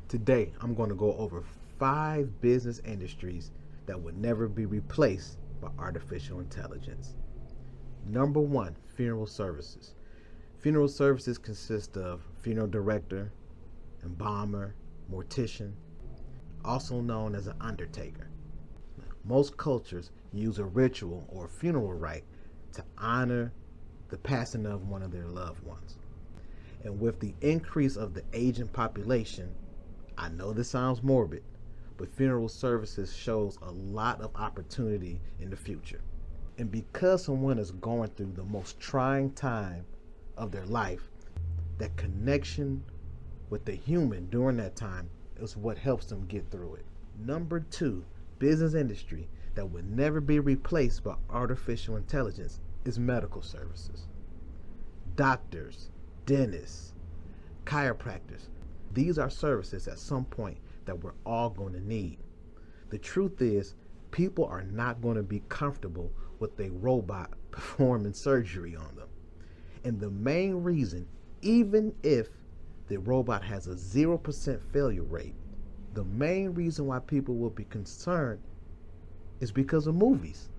Today, I'm going to go over 5 business industries that would never be replaced by artificial intelligence. Number 1, funeral services. Funeral services consist of funeral director, embalmer, mortician, also known as an undertaker. Most cultures use a ritual or funeral rite to honor the passing of one of their loved ones. And with the increase of the aging population, I know this sounds morbid, but funeral services shows a lot of opportunity in the future. And because someone is going through the most trying time of their life, that connection with the human during that time is what helps them get through it. Number 2, business industry that would never be replaced by artificial intelligence is medical services. Doctors, dentists, chiropractors. These are services at some point that we're all going to need. The truth is, people are not going to be comfortable with a robot performing surgery on them. And the main reason, even if the robot has a 0% failure rate, the main reason why people will be concerned is because of movies.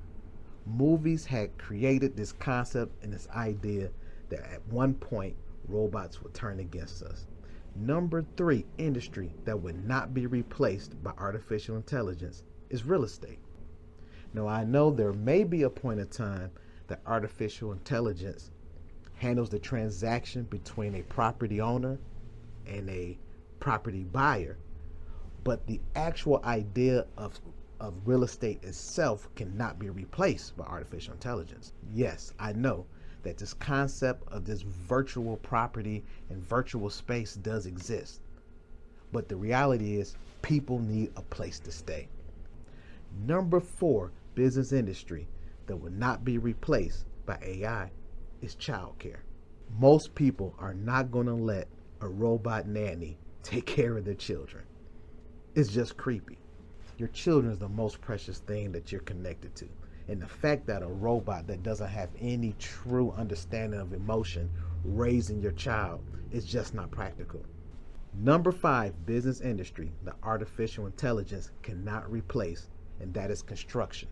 Movies had created this concept and this idea that at one point robots would turn against us. Number 3 industry that would not be replaced by artificial intelligence is real estate. Now, I know there may be a point in time that artificial intelligence handles the transaction between a property owner and a property buyer, but the actual idea of real estate itself cannot be replaced by artificial intelligence. Yes, I know that this concept of this virtual property and virtual space does exist, but the reality is people need a place to stay. Number 4 business industry that will not be replaced by AI is childcare. Most people are not going to let a robot nanny take care of their children. It's just creepy. Your children is the most precious thing that you're connected to. And the fact that a robot that doesn't have any true understanding of emotion raising your child is just not practical. Number 5 business industry that artificial intelligence cannot replace, and that is construction,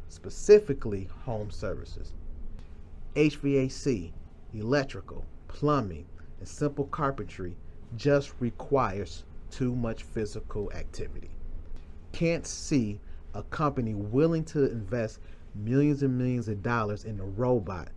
specifically home services. HVAC, electrical, plumbing, and simple carpentry just requires too much physical activity. Can't see a company willing to invest millions and millions of dollars in a robot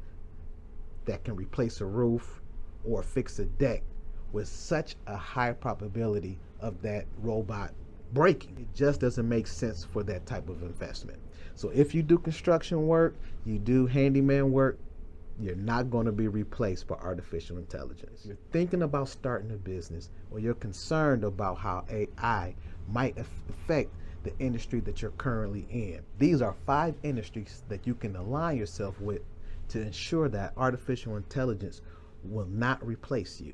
that can replace a roof or fix a deck with such a high probability of that robot breaking. It just doesn't make sense for that type of investment. So if you do construction work, you do handyman work, you're not going to be replaced by artificial intelligence. If you're thinking about starting a business, or you're concerned about how AI might affect the industry that you're currently in, these are 5 industries that you can align yourself with to ensure that artificial intelligence will not replace you.